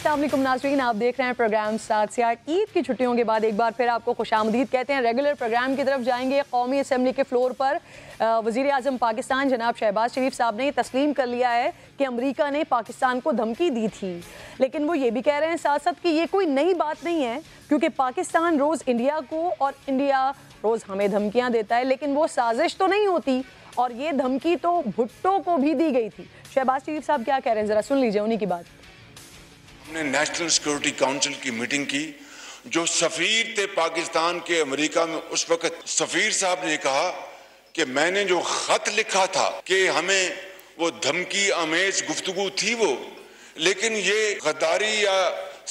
अस्सलाम वालेकुम नाज़रीन, आप देख रहे हैं प्रोग्राम 7 से 8। ईद की छुट्टियों के बाद एक बार फिर आपको खुशामदीद कहते हैं। रेगुलर प्रोग्राम की तरफ जाएंगे। कौमी असम्बली के फ्लोर पर वज़ीर आज़म पाकिस्तान जनाब शहबाज शरीफ साहब ने तस्लीम कर लिया है कि अमेरिका ने पाकिस्तान को धमकी दी थी, लेकिन वो ये भी कह रहे हैं साथ साथ कि ये कोई नई बात नहीं है, क्योंकि पाकिस्तान रोज़ इंडिया को और इंडिया रोज़ हमें धमकियाँ देता है, लेकिन वो साजिश तो नहीं होती और ये धमकी तो भुट्टो को भी दी गई थी। शहबाज शरीफ साहब क्या कह रहे हैं, ज़रा सुन लीजिए उन्हीं की बात। हमने नेशनल सिक्योरिटी काउंसिल की मीटिंग की। जो सफीर थे पाकिस्तान के अमेरिका में, उस वक्त सफीर साहब ने कहा कि मैंने जो खत लिखा था कि हमें वो धमकी अमेज गुफ्तगू थी वो, लेकिन ये गद्दारी या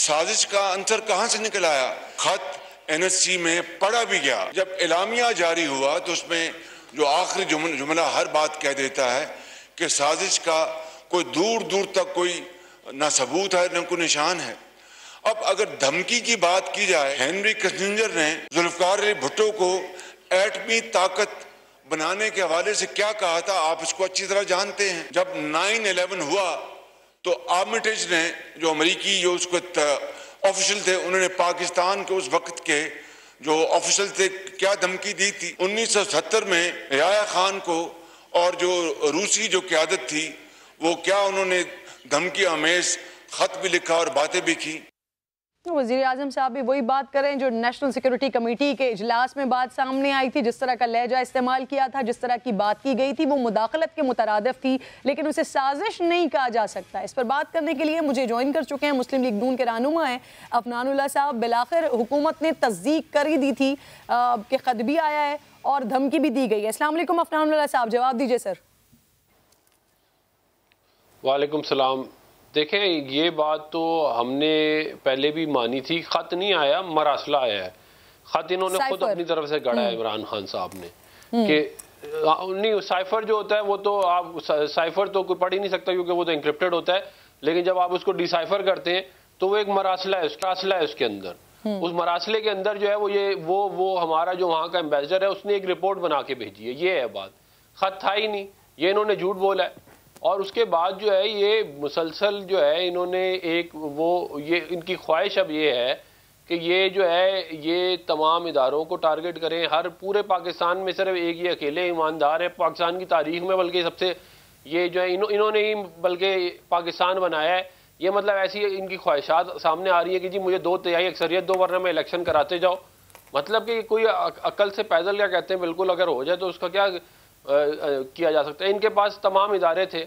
साजिश का अंतर कहां से निकल आया। खत NSC में पढ़ा भी गया। जब एलामिया जारी हुआ तो उसमें जो आखिरी जुमला हर बात कह देता है कि साजिश का कोई दूर दूर तक कोई ना सबूत है न कोई निशान है। अब अगर धमकी की बात की जाए, हेनरी किसिंजर ने जुल्फकार अली भुट्टो को एटमी ताकत बनाने के हवाले से क्या कहा था, आप इसको अच्छी तरह जानते हैं। जब 9/11 हुआ तो आर्मिटेज ने, जो अमेरिकी जो उसको ऑफिशियल थे, उन्होंने पाकिस्तान के उस वक्त के जो ऑफिशियल थे क्या धमकी दी थी। 1970 में याया खान को और जो रूसी जो क़यादत थी वो क्या उन्होंने धमकी अमेज खत भी लिखा और बातें भी की। वज़ीर आज़म साहब भी वही बात करें जो नेशनल सिक्योरिटी कमेटी के इजलास में बात सामने आई थी। जिस तरह का लहजा इस्तेमाल किया था, जिस तरह की बात की गई थी, वो मुदाखलत के मुतरादिफ थी, लेकिन उसे साजिश नहीं कहा जा सकता। इस पर बात करने के लिए मुझे ज्वाइन कर चुके हैं मुस्लिम लीग नून के रहनुमा हैं अफनानुल्लाह साहब। बिलाखिर हुकूमत ने तस्दीक कर ही दी थी कि खत भी आया है और धमकी भी दी गई है। अस्सलाम वालेकुम अफनानुल्लाह साहब, जवाब दीजिए सर। वालेकुम सलाम। देखें, ये बात तो हमने पहले भी मानी थी। खत नहीं आया, मरासला आया है। खत इन्होंने खुद अपनी तरफ से गढ़ा है इमरान खान साहब ने कि नहीं, साइफर जो होता है वो तो आप साइफर तो कोई पढ़ ही नहीं सकता क्योंकि वो तो इंक्रिप्टेड होता है, लेकिन जब आप उसको डिसाइफर करते हैं तो वो एक मरासला है, उसके अंदर उस मरासले के अंदर जो है वो ये वो हमारा जो वहाँ का एम्बेसडर है उसने एक रिपोर्ट बना के भेजी है। ये है बात, खत था ही नहीं, ये इन्होंने झूठ बोला है। और उसके बाद जो है ये मुसलसल जो है इन्होंने एक वो ये इनकी ख्वाहिश अब ये है कि ये जो है ये तमाम इदारों को टारगेट करें। हर पूरे पाकिस्तान में सिर्फ एक ये अकेले ईमानदार है पाकिस्तान की तारीख में, बल्कि सबसे ये जो है इन्होंने ही बल्कि पाकिस्तान बनाया है। ये मतलब ऐसी इनकी ख्वाहिशात सामने आ रही है कि जी मुझे 2/3 अक्सरियत दो वरना मैं इलेक्शन कराते जाओ। मतलब कि कोई अकल से पैदल क्या कहते हैं, बिल्कुल अगर हो जाए तो उसका क्या किया जा सकता है। इनके पास तमाम इदारे थे,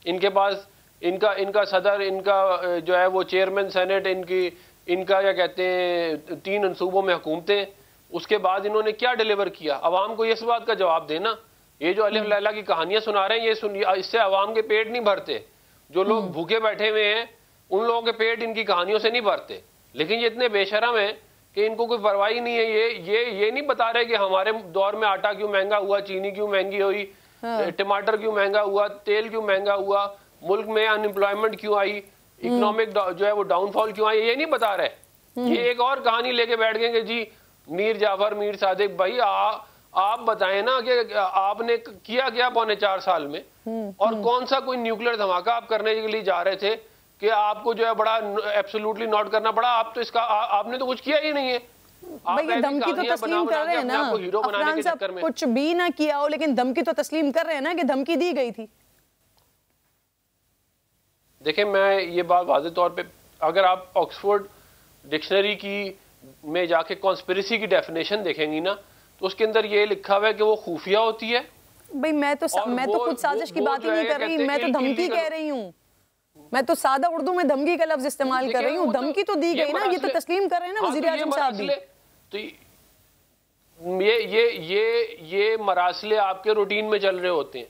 इनके पास इनका सदर, इनका जो है वो चेयरमैन सेनेट, इनका क्या कहते हैं 3 सूबों में हुकूमतें। उसके बाद इन्होंने क्या डिलीवर किया, अवाम को इस बात का जवाब देना। ये जो अलिफ लैला की कहानियां सुना रहे हैं ये इससे अवाम के पेट नहीं भरते। जो लोग भूखे बैठे हुए हैं उन लोगों के पेट इनकी कहानियों से नहीं भरते, लेकिन ये इतने बेशरम है कि इनको कोई परवाह नहीं है। ये नहीं बता रहे कि हमारे दौर में आटा क्यों महंगा हुआ, चीनी क्यों महंगी हुई, टमाटर क्यों महंगा हुआ, तेल क्यों महंगा हुआ, मुल्क में अनएम्प्लॉयमेंट क्यों आई, इकोनॉमिक जो है वो डाउनफॉल क्यों आई, ये नहीं बता रहे। ये एक और कहानी लेके बैठ गए कि जी मीर जाफर, मीर सादिक। भाई आप बताएं ना कि आपने किया क्या पौने 4 साल में, और कौन सा कोई न्यूक्लियर धमाका आप करने के लिए जा रहे थे कि आपको जो है बड़ा एब्सोल्युटली नॉट करना पड़ा। आप तो इसका आपने तो कुछ किया ही नहीं है। भाई धमकी तो तस्लीम कर रहे हैं ना, अफरान साहब कुछ भी ना किया हो लेकिन धमकी तो तस्लीम कर रहे हैं ना कि धमकी दी गई थी। देखें, मैं ये बात वाज़ेह तौर पे, अगर आप ऑक्सफोर्ड डिक्शनरी की में जाके कॉन्स्पिरेसी की डेफिनेशन देखेंगी ना तो उसके अंदर ये लिखा हुआ है कि वो खुफिया होती है। भाई मैं तो खुद साजिश की बात ही नहीं कर रही, मैं तो धमकी कह रही हूँ। मैं तो सादा उर्दू में धमकी का लफ्ज इस्तेमाल कर रही हूँ। धमकी तो दी गई ना, ये तो तस्लीम कर रहे हैं ना वज़ीर आज़म साहब भी। तो ये मरासले आपके रूटीन में चल रहे होते हैं।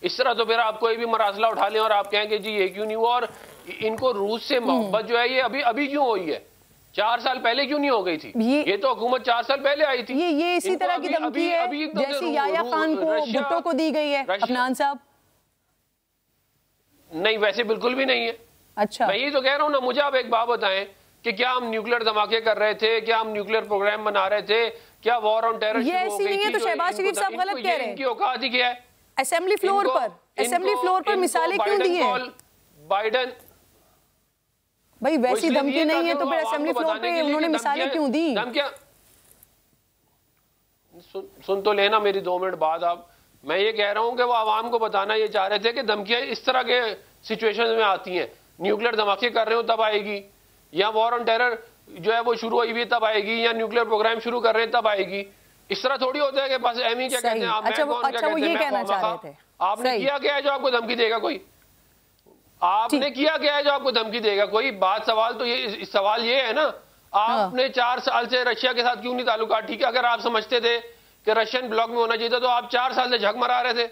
इस तरह तो फिर आप कोई भी मरासला उठा लें और आप कहें कि जी ये क्यों नहीं हुआ, और इनको रूस से मोहब्बत जो है ये अभी क्यों हुई है, 4 साल पहले क्यों नहीं हो गई थी। ये तो हुकूमत 4 साल पहले आई थी। ये इसी तरह की धमकी है जैसी याया खान को, भुट्टो को दी गई है। अफनान साहब नहीं, वैसे बिल्कुल भी नहीं है। अच्छा, मैं ये तो कह रहा हूँ ना, मुझे आप एक बात बताएं कि क्या हम न्यूक्लियर धमाके कर रहे थे, क्या हम न्यूक्लियर प्रोग्राम बना रहे थे, क्या वॉर ऑन टेरर ये ऐसी नहीं है। तो शहबाज शरीफ साहब गलत कह रहे हैं। इनकी औकात ही क्या है। असेंबली फ्लोर पर मिसालें क्यों दी हैं? बाइडन भाई वैसी धमकी नहीं है तो फिर असेंबली फ्लोर पे उन्होंने मिसालें क्यों दी? सुन तो लेना मेरी 2 मिनट बाद आप। मैं ये कह रहा हूं कि वो आवाम को बताना ये चाह रहे थे कि धमकियां इस तरह के सिचुएशन में आती हैं, न्यूक्लियर धमाके कर रहे हो तब आएगी, या वॉर ऑन टेरर जो है वो शुरू हुई भी तब आएगी, या न्यूक्लियर प्रोग्राम शुरू कर रहे हैं तब आएगी। इस तरह थोड़ी होता है कि बस एम ही क्या कहते हैं आप, अच्छा वो ये कहना चाह रहे थे। आपने किया क्या है जो आपको धमकी देगा कोई? आपने किया क्या है जो आपको धमकी देगा कोई? बात सवाल तो ये, सवाल ये है ना, आपने 4 साल से रशिया के साथ क्यों नहीं ताल्लुकात ठीक है? अगर आप समझते थे कि रशियन ब्लॉक में होना चाहिए था तो आप 4 साल से झक मरा रहे थे।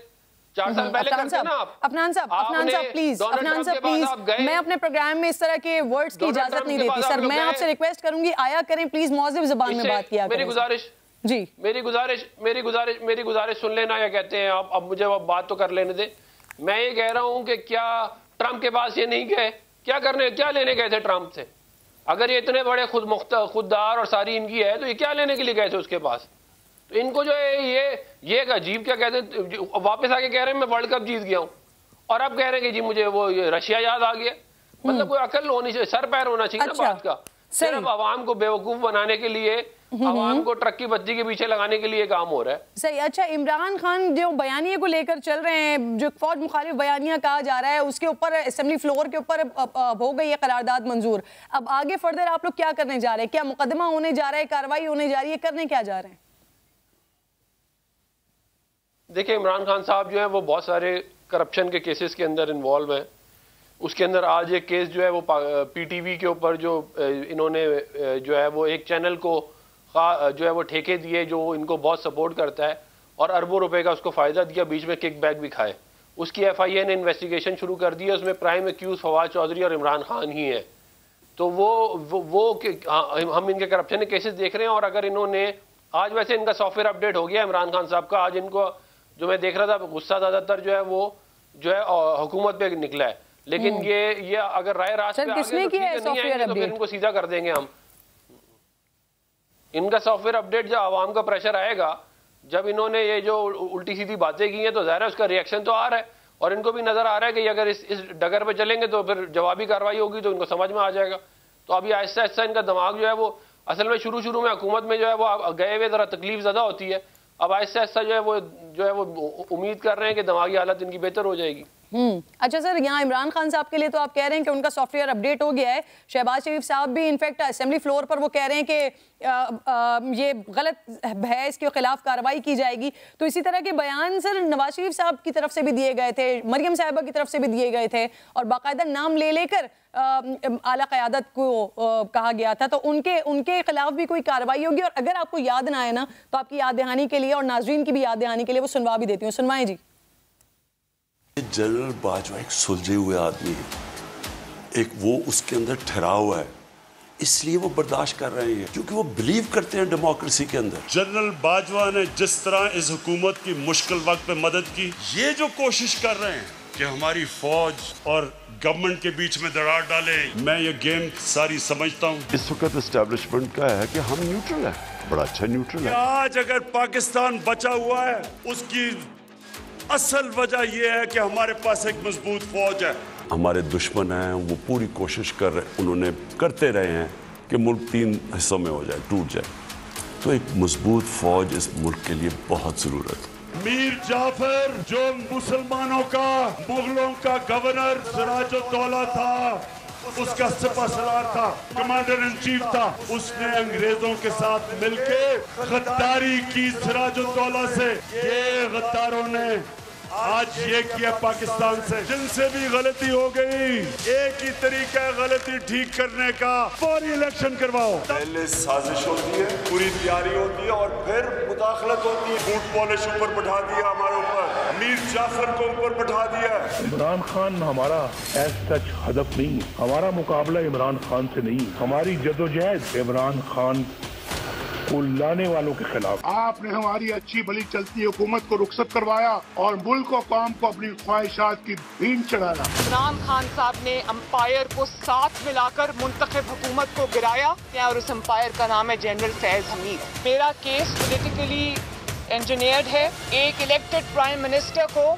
4 साल पहले करते ना आप। अफनान साहब प्लीज, मैं अपने प्रोग्राम में इस तरह के वर्ड्स की इजाजत नहीं देती सर। मैं आपसे रिक्वेस्ट करूंगी आया करें प्लीज, मौज़िब ज़बान में बात किया करें। मेरी गुजारिश सुन लेना। या कहते हैं आप, अब मुझे बात तो कर लेने दे। मैं ये कह रहा हूं कि क्या ट्रंप के पास ये नहीं गए? क्या लेने गए थे ट्रंप से? अगर ये इतने बड़े खुददार और सारी इनकी है तो ये क्या लेने के लिए गए थे उसके पास? तो इनको जो है ये अजीब क्या कहते हैं, वापस आके कह रहे हैं मैं वर्ल्ड कप जीत गया हूं, और अब कह रहे हैं कि जी मुझे वो रशिया याद आ गया। मतलब कोई अकल होनी चाहिए, सर पैर होना चाहिए ना बात का। सिर्फ आवाम को बेवकूफ बनाने के लिए, आवाम को ट्रक की बत्ती के पीछे लगाने के लिए काम हो रहा है। सही। अच्छा, इमरान खान जो बयानिया को लेकर चल रहे हैं, जो फौज मुखालिफ बयानिया कहा जा रहा है, उसके ऊपर असेंबली फ्लोर के ऊपर हो गई है करारदाद मंजूर। अब आगे फर्दर आप लोग क्या करने जा रहे हैं? क्या मुकदमा होने जा रहा है, कार्रवाई होने जा रही है, करने क्या जा रहे हैं? देखिए, इमरान खान साहब जो है वो बहुत सारे करप्शन के केसेस के अंदर इन्वॉल्व हैं। उसके अंदर आज एक केस जो है वो पीटीवी के ऊपर जो इन्होंने जो है वो एक चैनल को जो है वो ठेके दिए जो इनको बहुत सपोर्ट करता है, और अरबों रुपए का उसको फ़ायदा दिया, बीच में किक बैक भी खाए। उसकी एफआईए ने इन्वेस्टिगेशन शुरू कर दी है। उसमें प्राइम एक्यूज फवाद चौधरी और इमरान खान ही है। तो हम इनके करप्शन के केसेस देख रहे हैं। और अगर इन्होंने आज, वैसे इनका सॉफ्टवेयर अपडेट हो गया इमरान खान साहब का, आज इनको जो मैं देख रहा था गुस्सा ज़्यादातर जो है वो जो है हुकूमत पे निकला है। लेकिन ये अगर राय रास्त पे किसने किया है सॉफ्टवेयर तो फिर इनको सीधा कर देंगे हम। इनका सॉफ्टवेयर अपडेट जब आवाम का प्रेशर आएगा, जब इन्होंने ये जो उल्टी सीधी बातें की हैं, तो ज़ाहिर है उसका रिएक्शन तो आ रहा है, और इनको भी नजर आ रहा है कि अगर इस डगर पे चलेंगे तो फिर जवाबी कार्रवाई होगी, तो इनको समझ में आ जाएगा। तो अभी आहिस्ता आहिस्ता इनका दिमाग जो है वो, असल में शुरू में हुकूमत में जो है वो गए हुए ज़रा तकलीफ ज़्यादा होती है। अब आहिस्ता आहिस्ता जो है वो उम्मीद कर रहे हैं कि दिमागी हालत इनकी बेहतर हो जाएगी। अच्छा सर, यहाँ इमरान खान साहब के लिए तो आप कह रहे हैं कि उनका सॉफ्टवेयर अपडेट हो गया है। शहबाज शरीफ साहब भी इनफैक्ट असेंबली फ्लोर पर वो कह रहे हैं कि ये गलत है, इसके खिलाफ कार्रवाई की जाएगी। तो इसी तरह के बयान सर नवाज शरीफ साहब की तरफ से भी दिए गए थे, मरियम साहिबा की तरफ से भी दिए गए थे, और बाकायदा नाम ले लेकर आला क़यादत को कहा गया था। तो उनके खिलाफ भी कोई कार्रवाई होगी। और अगर आपको याद ना आए ना, तो आपकी याद दहानी के लिए और नाजरीन की भी याद दहानी के लिए वो सुनवा भी देती हूँ। सुनवाएं जी। जनरल बाजवा एक सुलझे हुए आदमी है, एक वो उसके अंदर ठहरा हुआ है, इसलिए वो बर्दाश्त कर रहे हैं क्योंकि वो बिलीव करते हैं डेमोक्रेसी के अंदर। जनरल बाजवा ने जिस तरह इस हुकूमत की मुश्किल वक्त पे मदद की, ये जो कोशिश कर रहे हैं कि हमारी फौज और गवर्नमेंट के बीच में दरार डाले, मैं ये गेम सारी समझता हूँ। इस वक्त एस्टेब्लिशमेंट का है कि हम न्यूट्रल है, बड़ा अच्छा न्यूट्रल है। आज अगर पाकिस्तान बचा हुआ है, उसकी असल वजह यह है कि हमारे पास एक मजबूत फौज है। हमारे दुश्मन हैं, वो पूरी कोशिश कर रहे, उन्होंने करते रहे हैं कि मुल्क 3 हिस्सों में हो जाए, टूट जाए। तो एक मजबूत फौज इस मुल्क के लिए बहुत जरूरत है। मीर जाफर जो मुसलमानों का, मुगलों का गवर्नर सिराजुद्दौला था, उसका सिपहसालार था, कमांडर इन चीफ था, उसने अंग्रेजों के साथ मिलके गद्दारी की सिराजुद्दौला से। ये गद्दारों ने आज ये किया पाकिस्तान से, जिनसे भी गलती हो गई, एक ही तरीका है गलती ठीक करने का, फौरी इलेक्शन करवाओ। पहले साजिश होती है, पूरी तैयारी होती है, और फिर मुदाखलत होती है। बूट पॉलिश ऊपर बैठा दिया हमारे ऊपर, मीर जाफर को ऊपर बैठा दिया। इमरान खान हमारा सच हदफ नहीं, हमारा मुकाबला इमरान खान से नहीं, हमारी जदोजहद इमरान खान को लाने वालों के खिलाफ। आपने हमारी अच्छी भली चलती हुकूमत को रुखसत करवाया और मुल्क और कौम को अपनी ख्वाहिशात की भीड़ चढ़ाना। इमरान खान साहब ने अंपायर को साथ मिलाकर मुंतखब हुकूमत को गिराया, और उस अंपायर का नाम है जनरल फैज हमीद। मेरा केस पॉलिटिकली इंजीनियर्ड है। एक इलेक्टेड प्राइम मिनिस्टर को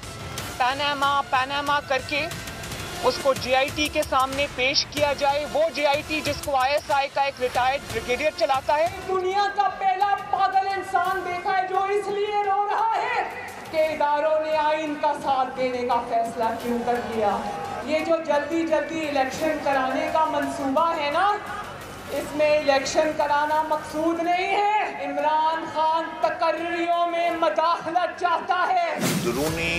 पैनामा करके उसको JIT के सामने पेश किया जाए। वो JIT जिसको ISI का एक रिटायर्ड ब्रिगेडियर चलाता है। दुनिया का पहला पागल इंसान देखा है जो इसलिए रो रहा है कि इदारों ने आइन का साथ देने का फैसला क्यों कर लिया। ये जो जल्दी जल्दी इलेक्शन कराने का मंसूबा है ना, इसमें इलेक्शन कराना मकसूद नहीं है। इमरान खान तकर्रियों में मदाखलत चाहता है। अंदरूनी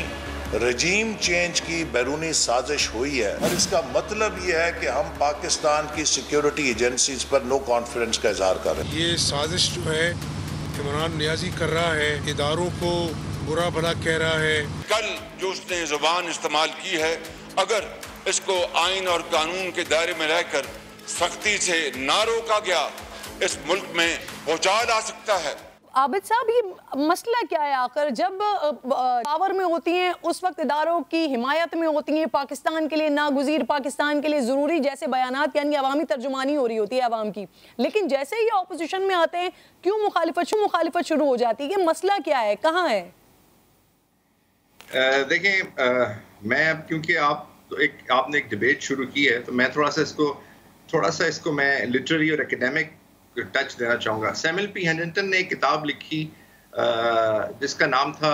रजीम चेंज की बैरूनी साजिश हुई है और इसका मतलब ये है कि हम पाकिस्तान की सिक्योरिटी एजेंसीज पर नो कॉन्फिडेंस का इजहार कर रहे हैं। ये साजिश जो है इमरान नियाजी कर रहा है, इदारों को बुरा भला कह रहा है। कल जो उसने जुबान इस्तेमाल की है, अगर इसको आइन और कानून के दायरे में रहकर सख्ती से ना रोका गया, इस मुल्क में भूचाल आ सकता है। आबिद साहब, ये मसला क्या है आखिर? जब पावर में होती हैं उस वक्त इदारों की हिमायत में होती हैं, पाकिस्तान के लिए नागुज़ीर, पाकिस्तान के लिए ज़रूरी जैसे बयानात, यानी अवामी तर्जुमानी हो रही होती है अवाम की। लेकिन जैसे ही ऑपोजिशन में आते हैं क्यों मुखालिफत शुरू हो जाती है? ये मसला क्या है, कहाँ है? देखें, मैं अब क्योंकि आपने एक डिबेट शुरू की है तो मैं थोड़ा सा इसको मैं लिटरेरी और एकेडमिक टच देना चाहूँगा। सैमुअल पी हेनिंगटन ने एक किताब लिखी जिसका नाम था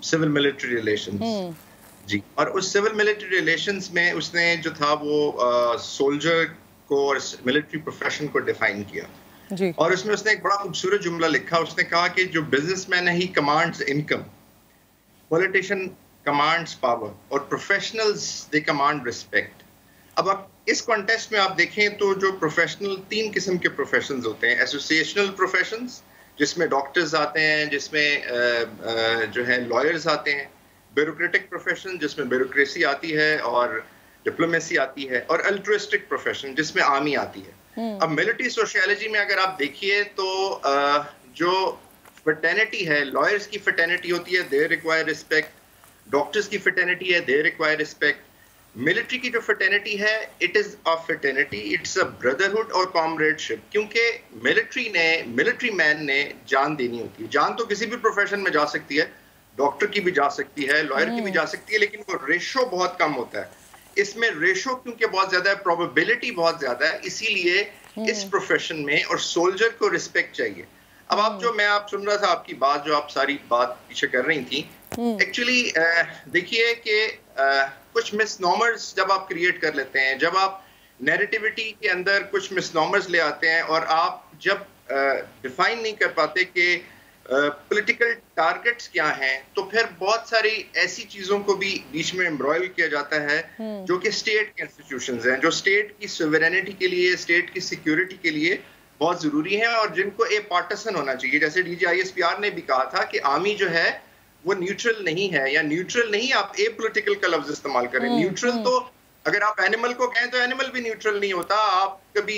सिविल मिलिट्री रिलेशंस जी, और उस सिविल मिलिट्री रिलेशंस में उसने जो था वो सोल्जर को और मिलिट्री प्रोफेशन को डिफाइन किया जी। और उसमें उसने एक बड़ा खूबसूरत जुमला लिखा। उसने कहा कि जो बिजनेसमैन है ही commands income, politician commands power और प्रोफेशनल्स दे कमांड रिस्पेक्ट। अब आप इस कॉन्टेक्स्ट में आप देखें तो जो प्रोफेशनल, 3 किस्म के प्रोफेशंस होते हैं। एसोसिएशनल प्रोफेशंस जिसमें डॉक्टर्स आते हैं, जिसमें जो है लॉयर्स आते हैं। ब्यूरोक्रेटिक प्रोफेशन जिसमें ब्यूरोक्रेसी आती है और डिप्लोमेसी आती है। और अल्ट्रुइस्टिक प्रोफेशन जिसमें आर्मी आती है। अब मिलिट्री सोशियोलॉजी में अगर आप देखिए तो जो फ्रेटर्निटी है, लॉयर्स की फ्रेटर्निटी होती है, दे रिक्वायर रिस्पेक्ट। डॉक्टर्स की फ्रेटर्निटी है, दे रिक्वायर रिस्पेक्ट। मिलिट्री की जो फ्रेटर्निटी है, it is a fraternity, it's a brotherhood और कॉमरेडशिप। क्योंकि मिलिट्री मैन ने जान देनी होती है। जान तो किसी भी प्रोफेशन में जा सकती है, डॉक्टर की भी जा सकती है, लॉयर की भी जा सकती है, लेकिन वो रेशो बहुत कम होता है। इसमें रेशो क्योंकि बहुत ज्यादा है, प्रोबेबिलिटी बहुत ज्यादा है, इसीलिए इस प्रोफेशन में और सोल्जर को रिस्पेक्ट चाहिए। अब आप सुन रहा था आपकी बात, जो आप सारी बात पीछे कर रही थी, एक्चुअली देखिए कि कुछ मिसनॉमर्स जब आप क्रिएट कर लेते हैं, जब आप नैरेटिविटी के अंदर कुछ मिसनॉमर्स ले आते हैं और आप जब डिफाइन नहीं कर पाते कि पॉलिटिकल टारगेट्स क्या हैं, तो फिर बहुत सारी ऐसी चीजों को भी बीच में एम्ब्रॉयल किया जाता है जो कि स्टेट के इंस्टीट्यूशंस हैं, जो स्टेट की सोवरेनिटी के लिए, स्टेट की सिक्योरिटी के लिए बहुत जरूरी है और जिनको ए पार्टिसन होना चाहिए। जैसे DGISPR ने भी कहा था कि आर्मी जो है वो न्यूट्रल नहीं है, या न्यूट्रल नहीं, आप ए पॉलिटिकल का लफ्ज इस्तेमाल करें। न्यूट्रल तो अगर आप एनिमल को कहें तो एनिमल भी न्यूट्रल नहीं होता। आप कभी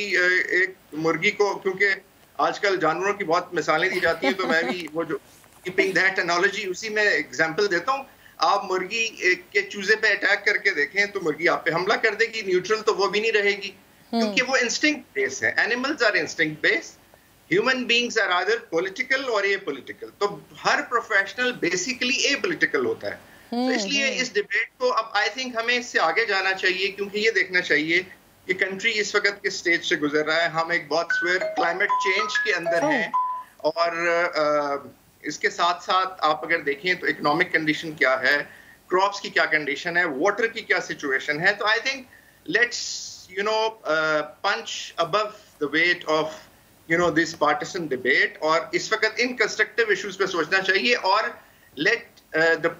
एक मुर्गी को, क्योंकि आजकल जानवरों की बहुत मिसालें दी जाती हैं, तो मैं भी वो जो कीपिंग दैट एनालॉजी, उसी में एग्जांपल देता हूँ। आप मुर्गी के चूजे पे अटैक करके देखें तो मुर्गी आप पे हमला कर देगी, न्यूट्रल तो वो भी नहीं रहेगी, क्योंकि वो इंस्टिंक्ट बेस्ड है। Animals are instinct based, human beings are either political or apolitical. तो हर प्रोफेशनल बेसिकली ए पॉलिटिकल होता है। तो इसलिए इस डिबेट को अब आई थिंक हमें इससे आगे जाना चाहिए, क्योंकि ये देखना चाहिए कि कंट्री इस वक्त किस स्टेज से गुजर रहा है। हम एक बहुत स्वेयर क्लाइमेट चेंज के अंदर हैं, और इसके साथ साथ आप अगर देखें तो इकोनॉमिक कंडीशन क्या है, क्रॉप्स की क्या कंडीशन है, वाटर की क्या सिचुएशन है। तो I think let's punch above the weight of this partisan debate, और इस वक्त इन कंस्ट्रक्टिव इश्यूज पे सोचना चाहिए और let the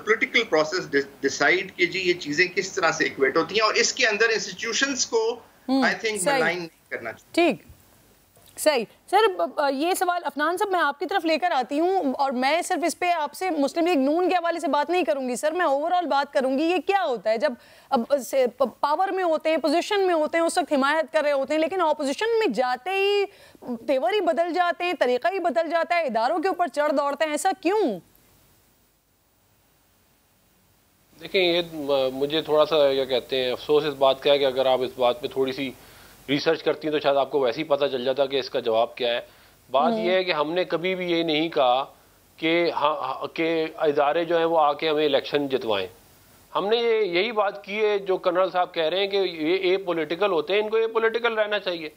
political process decide कि जी ये चीजें किस तरह से इक्वेट होती हैं, और इसके अंदर इंस्टीट्यूशंस को आई थिंक मलाइन नहीं करना चाहिए। ठीक, सही। सर, ये सवाल अफनान साहब मैं आपकी तरफ लेकर आती हूँ, और मैं सिर्फ इस पे आपसे मुस्लिम लीग नून के हवाले से बात नहीं करूंगी सर, मैं ओवरऑल बात करूंगी। ये क्या होता है जब पावर में होते हैं, पोजीशन में होते हैं, उस वक्त हिमायत कर रहे होते हैं, लेकिन ऑपोजिशन में जाते ही तेवर ही बदल जाते हैं, तरीका ही बदल जाता है, इदारों के ऊपर चढ़ दौड़ते हैं, ऐसा क्यों? देखिए, ये मुझे थोड़ा सा क्या कहते हैं, अफसोस इस बात का है कि अगर आप इस बात पे थोड़ी सी रिसर्च करती हैं तो शायद आपको वैसे ही पता चल जाता कि इसका जवाब क्या है। बात यह है कि हमने कभी भी ये नहीं कहा कि इदारे जो हैं वो आके हमें इलेक्शन जितवाएं। हमने यही बात की है, जो कर्नल साहब कह रहे हैं कि ये ए पॉलिटिकल होते हैं, इनको ए पॉलिटिकल रहना चाहिए।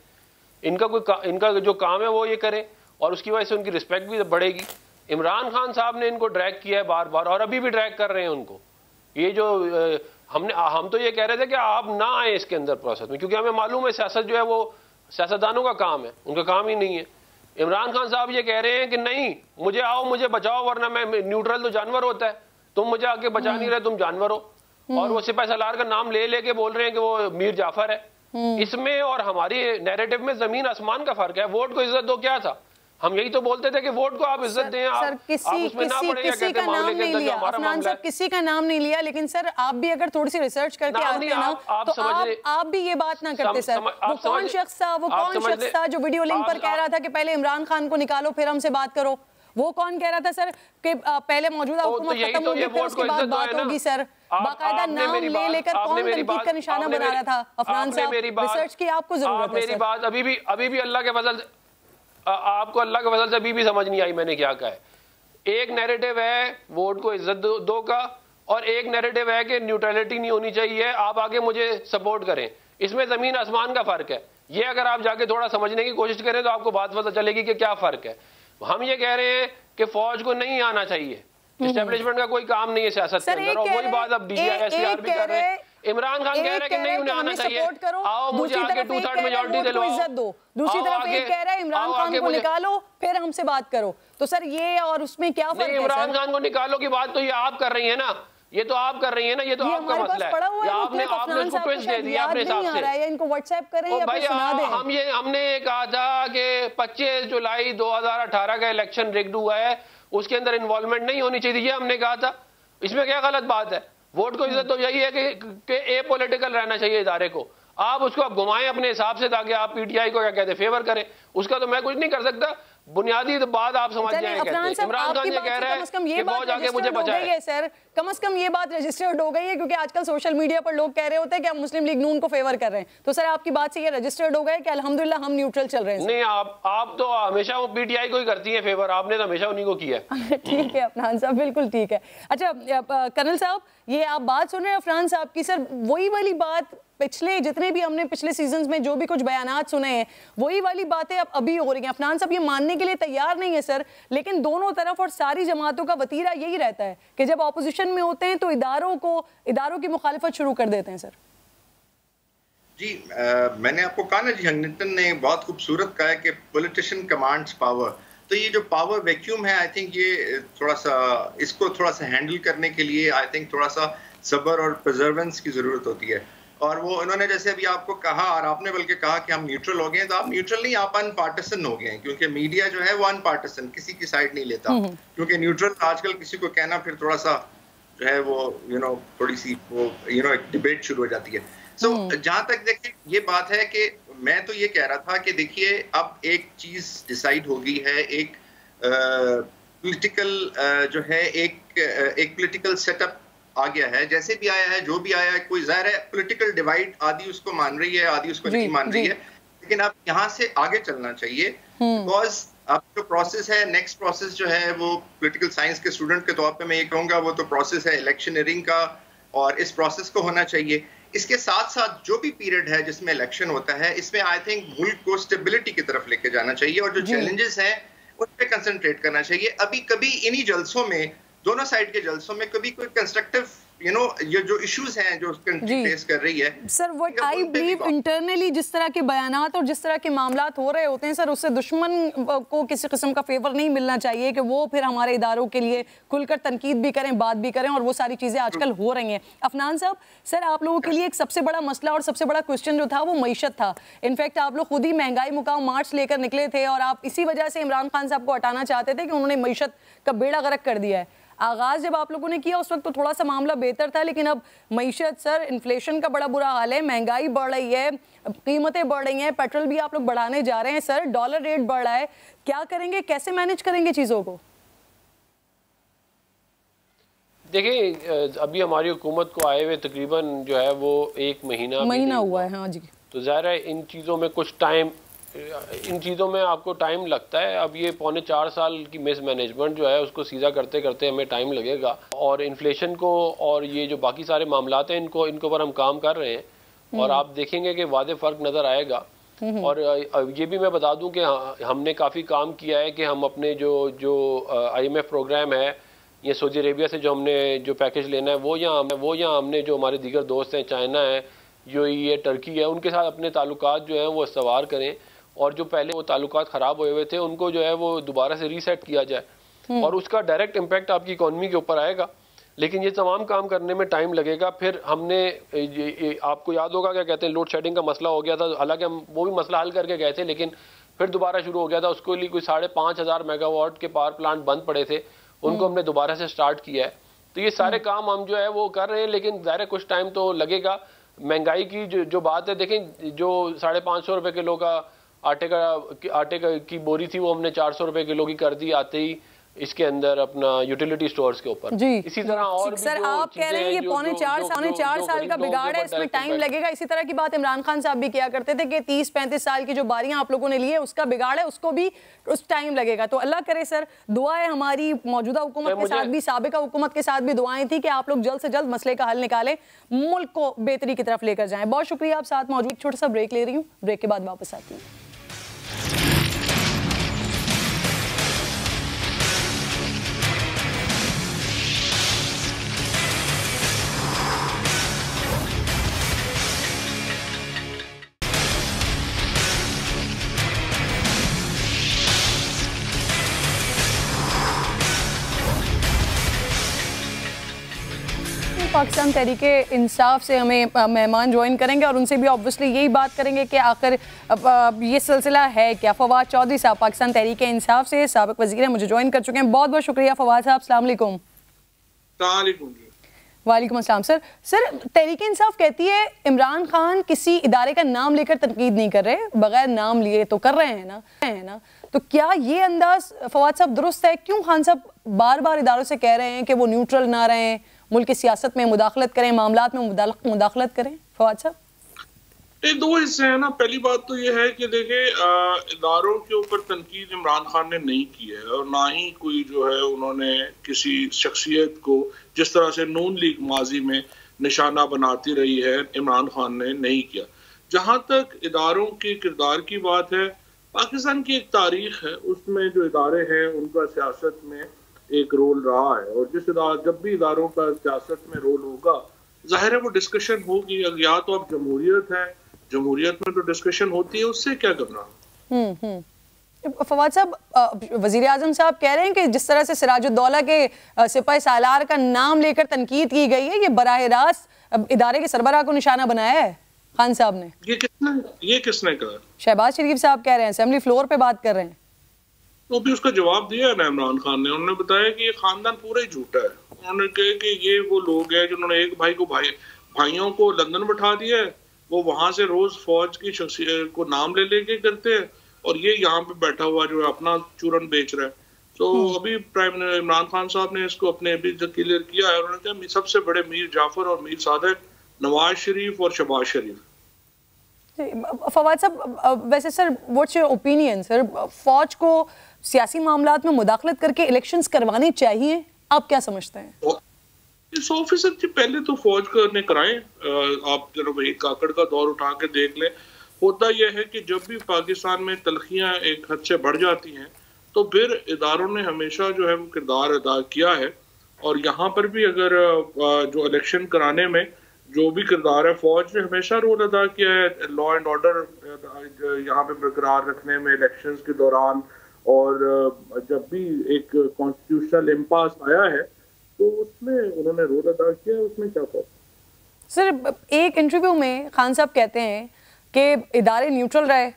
इनका जो काम है वो ये करें और उसकी वजह से उनकी रिस्पेक्ट भी बढ़ेगी। इमरान खान साहब ने इनको ड्रैग किया है बार बार और अभी भी ड्रैग कर रहे हैं उनको। ये जो हम तो ये कह रहे थे कि आप ना आए इसके अंदर प्रोसेस में, क्योंकि हमें मालूम है सियासत जो है वो सियासतदानों का काम है, उनका काम ही नहीं है। इमरान खान साहब ये कह रहे हैं कि नहीं, मुझे आओ, मुझे बचाओ, वरना मैं न्यूट्रल तो जानवर होता है, तुम मुझे आके बचा नहीं रहे, तुम जानवर हो। और वो सिपाही सालार का नाम ले लेके बोल रहे हैं कि वो मीर जाफर है। इसमें और हमारी नैरेटिव में जमीन आसमान का फर्क है। वोट को इज्जत दो क्या था, हम यही तो बोलते थे कि वोट को आप इज्जत दें। सर किसी का नाम नहीं लिया, अफनान साहब किसी का नाम नहीं लिया, लेकिन सर आप भी अगर थोड़ी सी रिसर्च करके आते हैं ना तो आप भी ये बात ना करते सर। वो कौन शख्स था जो वीडियो लिंक पर कह रहा था कि पहले इमरान खान को निकालो फिर हमसे बात करो? वो कौन कह रहा था सर कि पहले मौजूदा हुकूमत खत्म होगी फिर उसके बाद बात होगी? सर बाकायदा नाम ले लेकर कौन तनकीद का निशाना बना रहा था? अफनान साहब रिसर्च की आपको जरूरत है। मेरी बात अभी भी अल्लाह के फजल आपको अल्लाह के फजल से अभी भी समझ नहीं आई मैंने क्या कहा है। एक नैरेटिव है वोट को इज्जत दो का, और एक नैरेटिव है कि न्यूट्रलिटी नहीं होनी चाहिए, आप आगे मुझे सपोर्ट करें। इसमें जमीन आसमान का फर्क है। ये अगर आप जाके थोड़ा समझने की कोशिश करें तो आपको बात पता चलेगी कि क्या फर्क है। हम ये कह रहे हैं कि फौज को नहीं आना चाहिए, एस्टेब्लिशमेंट का कोई काम नहीं है सियासत के अंदर, और वही बात अब डीजीआई भी कर रहे हैं। इमरान खान कह रहे हैं कि नहीं उन्हें आना चाहिए, आओ मुझे आके 2/3 मेजॉरिटी दे लो, इज्जत दो। दूसरी तरफ एक कह रहा है इमरान खान को निकालो फिर हमसे बात करो। तो सर ये और उसमें क्या फर्क है? इमरान खान को निकालो की बात तो ये आप कर रही है ना, ये तो आप कर रही है ना, ये तो आपका मसला है। आपने उसको ट्विस्ट दे दिया अपने हिसाब से। इनको व्हाट्सएप करें या फिर सुना दें। हमने कहा था कि 25 जुलाई 2018 का इलेक्शन रिग्ड हुआ है, उसके अंदर इन्वॉल्वमेंट नहीं होनी चाहिए, ये हमने कहा था। इसमें क्या गलत बात है? वोट को इज्जत तो यही है कि ए पॉलिटिकल रहना चाहिए इदारे को। आप उसको आप घुमाएं अपने हिसाब से ताकि आप पीटीआई को क्या कहते हैं फेवर करें, उसका तो मैं कुछ नहीं कर सकता। बुनियादी तो बात आप समझ जाएंगे। इमरान खान ये कह रहा है कि फौज आके मुझे बचाए। सर कम से कम ये बात रजिस्टर्ड हो गई है, क्योंकि आजकल सोशल मीडिया पर लोग कह रहे होते हैं कि हम मुस्लिम लीग नून को फेवर कर रहे हैं। तो सर आपकी बात से ये रजिस्टर्ड हो गया कि अल्हम्दुलिल्लाह हम न्यूट्रल चल रहे हैं। नहीं, आप तो हमेशा वो पीटीआई को ही करती है फेवर, आपने तो हमेशा उन्हीं को किया है। ठीक है अफनान साहब, बिल्कुल ठीक है। अच्छा कर्नल साहब, ये आप बात सुन रहे हैं अफनान साहब की, सर वही वाली बात पिछले जितने भी हमने पिछले सीजन्स में जो भी कुछ बयानात सुने हैं वही वाली बातें अब अभी हो रही हैं। अफनान साहब ये मानने के लिए तैयार नहीं है सर, लेकिन दोनों तरफ और सारी जमातों का वतीरा यही रहता है कि जब ऑपोजिशन में होते हैं तो इदारों की मुखालिफत शुरू कर देते हैं। सर जी मैंने आपको कहा ना जी, हंगनिटन ने बहुत खूबसूरत कहा है कि पॉलिटिशियन कमांड्स पावर। तो ये जो पावर वैक्यूम है, आई थिंक ये इसको थोड़ा सा हैंडल करने के लिए आई थिंक थोड़ा सा सब्र और प्रिजर्वेंस की जरूरत होती है। और वो उन्होंने जैसे अभी आपको कहा, और आपने बल्कि कहा कि हम न्यूट्रल हो गए, तो आप न्यूट्रल नहीं, आप अनपार्टिसन हो गए हैं, क्योंकि मीडिया जो है वो अनपार्टिसन, किसी की साइड नहीं लेता। क्योंकि न्यूट्रल आजकल किसी को कहना फिर थोड़ा सा जो है वो थोड़ी सी वो एक डिबेट शुरू हो जाती है। सो जहां तक देखिए ये बात है कि मैं तो ये कह रहा था कि देखिए अब एक चीज डिसाइड हो गई है, एक पॉलिटिकल जो है एक पॉलिटिकल सेटअप आ गया है। जैसे भी आया है, जो भी आया है, कोई जाहिर है पॉलिटिकल डिवाइड आदि उसको मान रही है, आदि उसको नहीं मान रही है, लेकिन अब यहाँ से आगे चलना चाहिए। बिकॉज अब जो प्रोसेस है, नेक्स्ट प्रोसेस जो है वो पॉलिटिकल साइंस के स्टूडेंट के तौर पे मैं ये कहूँगा वो तो प्रोसेस है इलेक्शनरिंग का, और इस प्रोसेस को होना चाहिए। इसके साथ साथ जो भी पीरियड है जिसमें इलेक्शन होता है, इसमें आई थिंक मुल्क को स्टेबिलिटी की तरफ लेके जाना चाहिए, और जो चैलेंजेस हैं उन पे कंसंट्रेट करना चाहिए। अभी कभी इन्हीं जलसों में, दोनों साइड के जलसों में, कभी कोई कंस्ट्रक्टिव ये जो इश्यूज हैं जो कंट्री फेस कर रही है, sir what I believe internally जिस तरह के बयानात और जिस तरह के मामलात हो रहे होते हैं सर, उससे दुश्मन को किसी किस्म का फेवर नहीं मिलना चाहिए कि वो फिर हमारे इदारों के लिए खुलकर तनकीद भी करें, बात भी करें, और वो सारी चीज़ें आजकल हो रही हैं। अफनान साहब, सर आप लोगों के लिए एक सबसे बड़ा मसला और सबसे बड़ा क्वेश्चन जो था वो मईशत था। इनफैक्ट आप लोग खुद ही महंगाई मुकाम मार्च लेकर निकले थे, और आप इसी वजह से इमरान खान साहब को हटाना चाहते थे कि उन्होंने मईशत का बेड़ा गर्क कर दिया है। आगाज जब आप लोगों ने किया उस वक्त तो थोड़ा सा मामला बेहतर था, लेकिन अब मईशत सर, इन्फ्लेशन का बड़ा बुरा हाल है, महंगाई बढ़ रही है, कीमतें बढ़ रही हैं, पेट्रोल भी आप लोग बढ़ाने जा रहे हैं सर, डॉलर रेट बढ़ रहा है, क्या करेंगे, कैसे मैनेज करेंगे चीज़ों को? देखिए अभी हमारी हुकूमत को आए हुए तकरीबन जो है वो 1 महीना हुआ है। हाँ जी। तो ज़ाहिर है इन चीज़ों में कुछ टाइम इन चीज़ों में आपको टाइम लगता है। अब ये 3.25 साल की मिसमैनेजमेंट जो है उसको सीधा करते करते हमें टाइम लगेगा, और इन्फ्लेशन को और ये जो बाकी सारे मामलात हैं इनको पर हम काम कर रहे हैं और आप देखेंगे कि वादे फ़र्क नज़र आएगा। और ये भी मैं बता दूं कि हमने काफ़ी काम किया है कि हम अपने जो IMF प्रोग्राम है ये सऊदी अरेबिया से जो हमने जो पैकेज लेना है वो यहाँ हमने जो हमारे दीगर दोस्त हैं, चाइना है, UAE है, टर्की है, उनके साथ अपने ताल्लुकात जो हैं वो इस्तवार करें, और जो पहले वो ताल्लुकात ख़राब हुए हुए थे उनको जो है वो दोबारा से रीसेट किया जाए और उसका डायरेक्ट इम्पैक्ट आपकी इकॉनमी के ऊपर आएगा। लेकिन ये तमाम काम करने में टाइम लगेगा। फिर हमने आपको याद होगा क्या कहते हैं, लोड शेडिंग का मसला हो गया था, हालांकि हम वो भी मसला हल करके गए थे, लेकिन फिर दोबारा शुरू हो गया था। उसके लिए कोई 5,500 मेगावाट के पावर प्लांट बंद पड़े थे, उनको हमने दोबारा से स्टार्ट किया है। तो ये सारे काम हम जो है वो कर रहे हैं, लेकिन ज़ाहिर कुछ टाइम तो लगेगा। महंगाई की जो बात है, देखें जो 550 रुपये किलो का आटे की बोरी थी वो हमने 400 रुपये किलो की कर दी आते ही इसके अंदर अपना यूटिलिटी स्टोर्स के ऊपर। इसी तरह और सर आप कह रहे हैं ये 4.25 साल का बिगाड़ है, इसमें टाइम लगेगा। इसी तरह की बात इमरान खान साहब भी किया करते थे कि 30-35 साल की जो बारियां आप लोगों ने ली है उसका बिगाड़ है, उसको भी उस टाइम लगेगा। तो अल्लाह करे सर, दुआएं हमारी मौजूदा हुकूमत के साथ भी, साबिका हुकूमत के साथ भी दुआएं थी कि आप लोग जल्द से जल्द मसले का हल निकालें, मुल्क को बेहतरी की तरफ लेकर जाएं। बहुत शुक्रिया, आप साथ मौजूद। छोटा सा ब्रेक ले रही हूँ, ब्रेक के बाद वापस आती हूँ। पाकिस्तान तहरीके इंसाफ से हमें मेहमान ज्वाइन करेंगे और उनसे भी ऑब्वियसली यही बात करेंगे कि आखिर ये सिलसिला है क्या। फवाद चौधरी साहब पाकिस्तान तहरीके इंसाफ से साबिक वज़ीर हैं, मुझे ज्वाइन कर चुके हैं। बहुत बहुत शुक्रिया फवाद साहब। अस्सलाम वालेकुम। वालेकुम अस्सलाम। सर तहरीके इंसाफ कहती है इमरान खान किसी इदारे का नाम लेकर तनकीद नहीं कर रहे, बगैर नाम लिए तो कर रहे हैं ना। तो क्या ये अंदाज फवाद साहब दुरुस्त है? क्यों खान साहब बार बार इदारों से कह रहे हैं कि वो न्यूट्रल ना रहें, मुल्क की सियासत में मुदाखलत करें, मामलात में मुदाखलत करें? फवाद साहब ये दो हिस्से हैं ना। पहली बात तो ये है कि देखें इदारों के ऊपर तनकीद इमरान खान ने नहीं की है और ना ही कोई जो है उन्होंने किसी शख्सियत को जिस तरह से नून लीग माजी में निशाना बनाती रही है इमरान खान ने नहीं किया। जहाँ तक इदारों के किरदार की बात है, पाकिस्तान की एक तारीख है, उसमें जो इदारे हैं उनका सियासत में एक रोल रहा है और जब भी इदारों का सियासत में रोल होगा जाहिर है वो डिस्कशन होगी। या तो अब जमहूरियत है, जमहूरियत में तो डिस्कशन होती है, उससे क्या करना। फवाद साहब वजीर आजम साहब कह रहे हैं कि जिस तरह से सिराजुद्दौला के सिपाही सालार का नाम लेकर तनकीद की गई है, ये बराह रास्त इदारे के सरबराह को निशाना बनाया है खान साहब ने। ये किसने कहा? शहबाज शरीफ साहब कह रहे हैं, असेंबली फ्लोर पे बात कर रहे हैं। तो भी उसका जवाब दिया है ना इमरान खान ने। उन्होंने बताया कि ये खानदान पूरा ही झूठा है। उन्होंने कहा कि ये वो लोग हैं जिन्होंने एक भाई को भाइयों को लंदन बैठा दिया है, वो वहां से रोज फौज की शख्सियत को नाम ले लेके करते हैं और ये यहाँ पे बैठा हुआ जो है अपना चूरन बेच रहा है। तो अभी प्राइम मिनिस्टर इमरान खान साहब ने इसको अपने अभी क्लियर किया है। उन्होंने कहा सबसे बड़े मीर जाफर और मीर सादिक, नवाज शरीफ और शहबाज शरीफ। फवाद साहब वैसे sir what's your opinion sir, फौज को सियासी मामलात में मुदाखलत करके इलेक्शंस करवाने चाहिए, आप क्या समझते हैं? 100% पहले तो फौज ने कराएं। आप जरा भाई काकड़ का दौर उठा के देख लें। होता यह है कि जब भी पाकिस्तान में तलखियां एक हद से बढ़ जाती हैं तो फिर इदारों ने हमेशा जो है वो किरदार अदा किया है और यहाँ पर भी अगर जो इलेक्शन कराने में जो भी किरदार है फौज ने हमेशा रोल अदा किया है, लॉ एंड ऑर्डर यहाँ पे बरकरार रखने में इलेक्शंस के दौरान। और जब भी एक कॉन्स्टिट्यूशनल इम्पास आया है तो उसमें उन्होंने रोल अदा किया है। उसमें क्या था सर, एक इंटरव्यू में खान साहब कहते हैं कि इदारे न्यूट्रल रहे,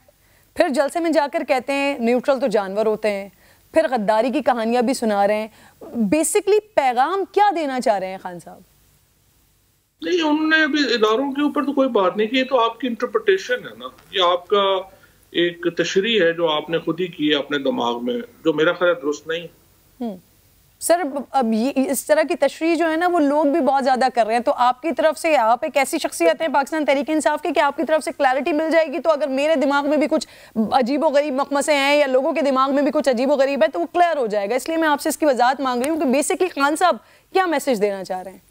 फिर जलसे में जाकर कहते हैं न्यूट्रल तो जानवर होते हैं, फिर गद्दारी की कहानियां भी सुना रहे हैं। बेसिकली पैगाम क्या देना चाह रहे हैं खान साहब? नहीं, उन्होंने अभी इदारों के ऊपर तो कोई बात नहीं की, तो आपकी इंटरप्रिटेशन है ना, ये आपका एक तशरीह है जो आपने खुद ही की है अपने दिमाग में, जो मेरा ख्याल दुरुस्त नहीं। सर अब ये इस तरह की तशरीह जो है ना वो लोग भी बहुत ज़्यादा कर रहे हैं, तो आपकी तरफ से, आप एक ऐसी शख्सियत हैं पाकिस्तान तहरीक इंसाफ की कि आपकी तरफ से क्लैरिटी मिल जाएगी, तो अगर मेरे दिमाग में भी कुछ अजीबो गरीब मकमसे हैं या लोगों के दिमाग में भी कुछ अजीबो गरीब है तो वो क्लियर हो जाएगा। इसलिए मैं आपसे इसकी वजाहत मांग रही हूँ कि बेसिकली खान साहब क्या मैसेज देना चाह रहे हैं?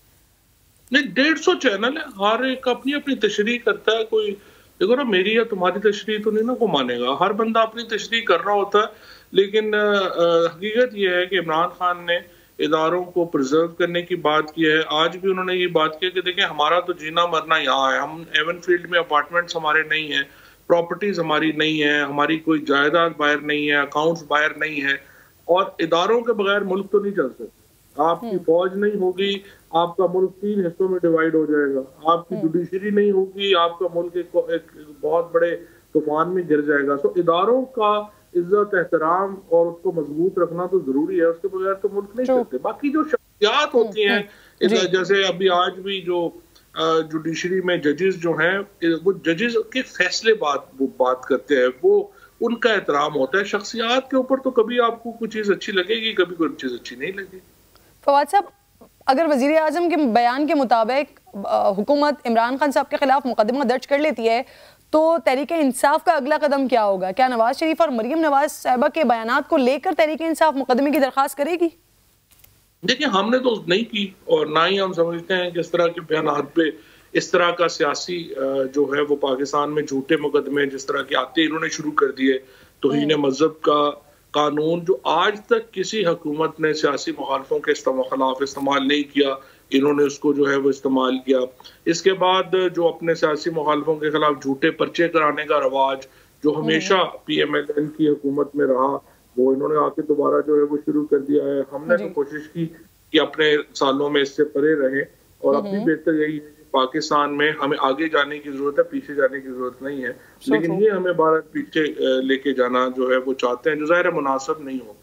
नहीं, 150 चैनल है, हर एक अपनी अपनी तशरीह करता है। कोई देखो ना, मेरी या तुम्हारी तशरीह तो नहीं ना को मानेगा, हर बंदा अपनी तशरीह कर रहा होता है। लेकिन हकीकत यह है कि इमरान खान ने इदारों को प्रिजर्व करने की बात की है। आज भी उन्होंने ये बात की कि देखें, हमारा तो जीना मरना यहाँ है, हम एवन फील्ड में अपार्टमेंट्स हमारे नहीं है, प्रॉपर्टीज हमारी नहीं है, हमारी कोई जायदाद बाहर नहीं है, अकाउंट्स बाहर नहीं है, और इदारों के बगैर मुल्क तो नहीं चल सकता। आपकी फौज नहीं होगी, आपका मुल्क 3 हिस्सों में डिवाइड हो जाएगा। आपकी जुडिशरी नहीं होगी, आपका मुल्क एक बहुत बड़े तूफान में गिर जाएगा। तो इदारों का इज्जत एहतराम और उसको मजबूत रखना तो जरूरी है, उसके बगैर तो मुल्क नहीं चलते। बाकी जो शख्सियात होती हैं, जैसे अभी आज भी जो जुडिशरी में जजेस जो हैं, वो जजेस के फैसले बात करते हैं, वो उनका एहतराम होता है। शख्सियात के ऊपर तो कभी आपको कुछ चीज अच्छी लगेगी, कभी कोई चीज अच्छी नहीं लगेगी। फवाद साहब, अगर वजीर आजम के बयान के मुताबिक हुकूमत इमरान खान साहब के खिलाफ मुकदमा दर्ज कर लेती है तो तहरीक इंसाफ का अगला कदम क्या होगा? क्या नवाज शरीफ और मरीम नवाज साहिबा के बयानात को लेकर तहरीक इंसाफ मुकदमे की दरख्वास्त करेगी? देखिए, हमने तो नहीं की और ना ही हम समझते हैं कि इस तरह के बयानात पे इस तरह का सियासी जो है वो पाकिस्तान में झूठे मुकदमे जिस तरह के आते इन्होंने शुरू कर दिए। तौहीन मजहब का कानून जो आज तक किसी हुकूमत ने सियासी मुखालफों के खिलाफ इस्तेमाल नहीं किया, इन्होंने उसको जो है वो इस्तेमाल किया। इसके बाद जो अपने सियासी मुखालफों के खिलाफ झूठे पर्चे कराने का रवाज जो हमेशा PMLN की हुकूमत में रहा, वो इन्होंने आके दोबारा जो है वो शुरू कर दिया है। हमने तो कोशिश की कि अपने सालों में इससे परे रहें, और अब भी बेहतर यही है कि पाकिस्तान में हमें आगे जाने की जरूरत है, पीछे जाने की जरूरत नहीं है। लेकिन ये हमें भारत पीछे लेके जाना जो है वो चाहते हैं, जो ज़ाहिर मुनासिब नहीं हो।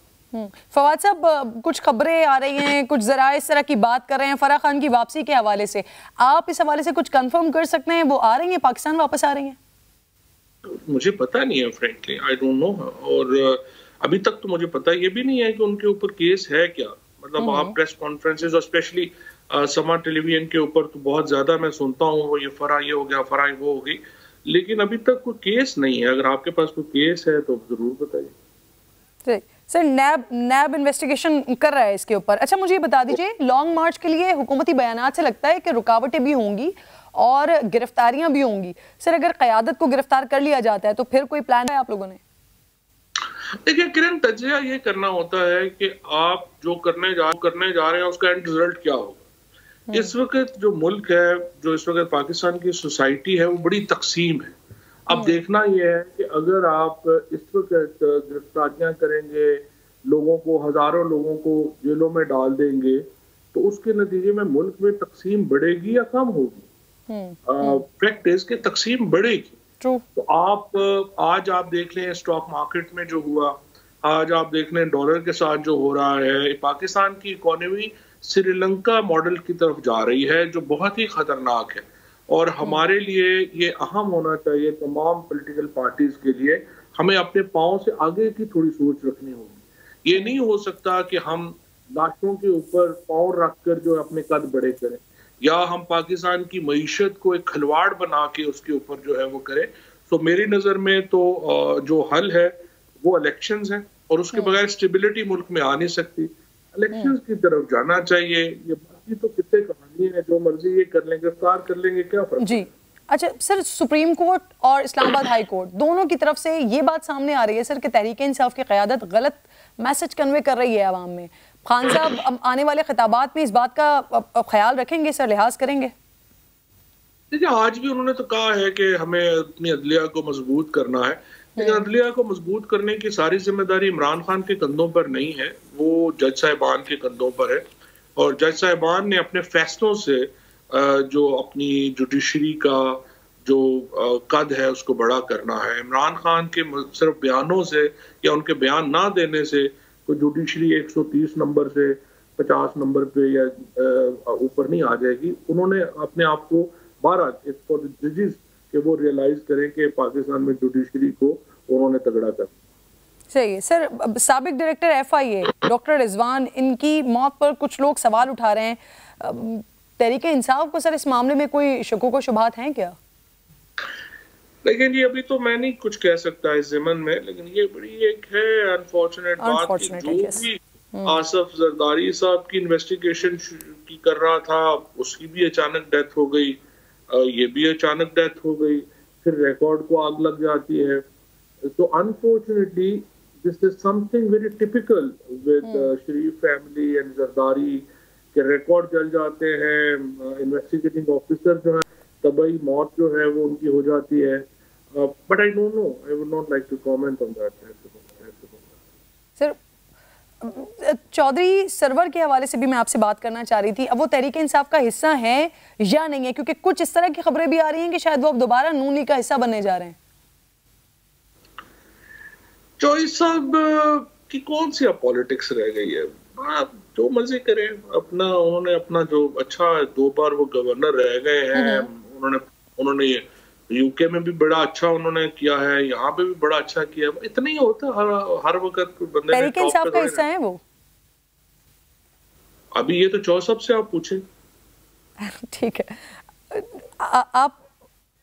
फवाद साहब, कुछ खबरें आ रही हैं, कुछ जरा इस तरह की बात कर रहे हैं फराह खान की वापसी के हवाले से, आप इस हवाले से कुछ कंफर्म कर सकते हैं? वो आ रही हैं, पाकिस्तान वापस आ रही हैं? मुझे पता नहीं है, फ्रेंकली आई डोंट नो। और अभी तक तो मुझे पता ये भी नहीं है कि उनके ऊपर केस है क्या। मतलब आप प्रेस कॉन्फ्रेंसेस और स्पेशली समा टेलीविजन के ऊपर तो बहुत ज्यादा मैं सुनता हूँ, वो ये फरा ये हो गया, फरा वो हो गई, लेकिन अभी तक कोई केस नहीं है। अगर आपके पास कोई केस है तो जरूर बताइए। सर, नैब इन्वेस्टिगेशन कर रहा है इसके ऊपर। अच्छा, मुझे ये बता दीजिए, लॉन्ग मार्च के लिए हुकूमती बयानात से लगता है कि रुकावटें भी होंगी और गिरफ्तारियां भी होंगी। सर, अगर क़यादत को गिरफ्तार कर लिया जाता है तो फिर कोई प्लान है आप लोगों ने? देखिए किरण, तजिया ये करना होता है कि आप जो करने जा रहे हैं उसका एंड रिजल्ट क्या होगा। इस वक्त जो मुल्क है, जो इस वक्त पाकिस्तान की सोसाइटी है, वो बड़ी तकसीम है। अब देखना यह है कि अगर आप इस वक्त गिरफ्तारियां करेंगे, लोगों को, हजारों लोगों को जेलों में डाल देंगे, तो उसके नतीजे में मुल्क में तकसीम बढ़ेगी या कम होगी? फैक्ट इज कि तकसीम बढ़ेगी। तो आज आप देख लें स्टॉक मार्केट में जो हुआ, आज आप देख लें डॉलर के साथ जो हो रहा है, पाकिस्तान की इकोनॉमी श्रीलंका मॉडल की तरफ जा रही है, जो बहुत ही खतरनाक है। और हमारे लिए ये अहम होना चाहिए, तमाम पॉलिटिकल पार्टीज के लिए, हमें अपने पाँव से आगे की थोड़ी सोच रखनी होगी। ये नहीं हो सकता कि हम लाशों के ऊपर पाँव रखकर जो अपने कद बड़े करें, या हम पाकिस्तान की मईशत को एक खिलवाड़ बना के उसके ऊपर जो है वो करें। तो मेरी नज़र में तो जो हल है वो इलेक्शंस हैं, और उसके बगैर स्टेबिलिटी मुल्क में आ नहीं सकती। इलेक्शंस की तरफ जाना चाहिए। ये बाकी तो कितने कहानी है, जो मर्जी ये कर लेंगे, गिरफ्तार कर लेंगे, क्या फर्क जी। अच्छा सर, सुप्रीम कोर्ट और इस्लामाबाद हाई कोर्ट दोनों की तरफ से ये बात सामने आ रही है सर कि तहरीक इंसाफ की क़यादत गलत मैसेज कन्वे कर रही है आवाम में। खान साहब अब आने वाले खिताबात में इस बात का ख्याल रखेंगे सर, लिहाज करेंगे? देखिए, आज भी उन्होंने तो कहा है कि हमें अपनी अदलिया को मजबूत करना है, लेकिन अदलिया को मजबूत करने की सारी जिम्मेदारी इमरान खान के कंधों पर नहीं है, वो जज साहिबान के कंधों पर है। और जज साहिबान ने अपने फैसलों से जो अपनी जुडिशरी का जो कद है उसको बड़ा करना है। इमरान खान के सिर्फ बयानों से या उनके बयान ना देने से कोई जुडिशरी 130 नंबर से 50 नंबर पे या ऊपर नहीं आ जाएगी। उन्होंने अपने आप को 12 फॉर द जजेस कि वो रियलाइज करें कि पाकिस्तान में जुडिशरी को उन्होंने तगड़ा कर। सही है सर। साबिक डायरेक्टर FIA डॉक्टर रिजवान, इनकी मौत पर कुछ लोग सवाल उठा रहे हैं। तहरीक इंसाफ को सर इस मामले में कोई शकूक व शुबहात हैं क्या? लेकिन ये अभी तो मैं नहीं कुछ कह सकता इस ज़मन में, लेकिन ये बड़ी एक है अनफॉर्चुनेट बात कि जो भी आसिफ जरदारी साहब की इन्वेस्टिगेशन की कर रहा था, उसकी भी अचानक डेथ हो गई, ये भी अचानक डेथ हो गई, फिर रिकॉर्ड को आग लग जाती है। तो unfortunately this is something very typical with Sharif family and Zardari के रिकॉर्ड जल जाते हैं, इन्वेस्टिगेटिंग ऑफिसर जो है तबाही मौत जो है वो उनकी हो जाती है। But I don't know, I would not like to comment on that. Sir Chaudhry Sarwar के हवाले से भी मैं आपसे बात करना चाह रही थी। अब वो तहरीक इंसाफ का हिस्सा है या नहीं है, क्योंकि कुछ इस तरह की खबरें भी आ रही हैं कि शायद वो अब दोबारा नून लीग का हिस्सा बनने जा रहे हैं। चौधरी साहब की कौन सी अब पॉलिटिक्स रह गई है, आप जो मर्जी करें अपना। उन्होंने अपना जो अच्छा 2 बार वो गवर्नर रह गए हैं, उन्होंने यूके में भी बड़ा अच्छा उन्होंने किया है, यहाँ पे भी बड़ा अच्छा किया है। इतना ही होता है हर वक्त बंदे। तहरीक इंसाफ का हिस्सा है वो। अभी ये तो चौधरी साहब से आप पूछें। ठीक है। आप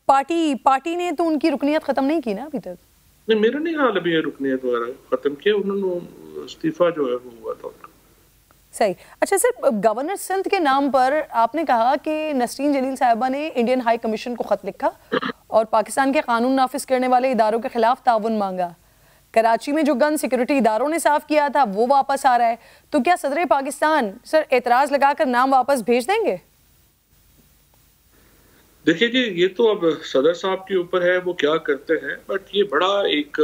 पार्टी ने तो उनकी रुकनियत खत्म नहीं की ना अभी तक? नहीं, मेरा नहीं ख्याल अभी ये रुकनियत वगैरह खत्म किया, उन्होंने इस्तीफा जो है वो हुआ था उनका। सही। अच्छा सर, गवर्नर सिंध के नाम पर आपने कहा कि नसरीन जलील साहिबा ने इंडियन हाई कमीशन को खत लिखा और पाकिस्तान के कानून नाफिज करने वाले इदारों के खिलाफ ताउन मांगा। कराची में जो गन सिक्योरिटी इदारों ने साफ किया था वो वापस आ रहा है, तो क्या सदर पाकिस्तान सर एतराज लगाकर नाम वापस भेज देंगे? देखिए जी, ये तो अब सदर साहब के ऊपर है वो क्या करते हैं, बट ये बड़ा एक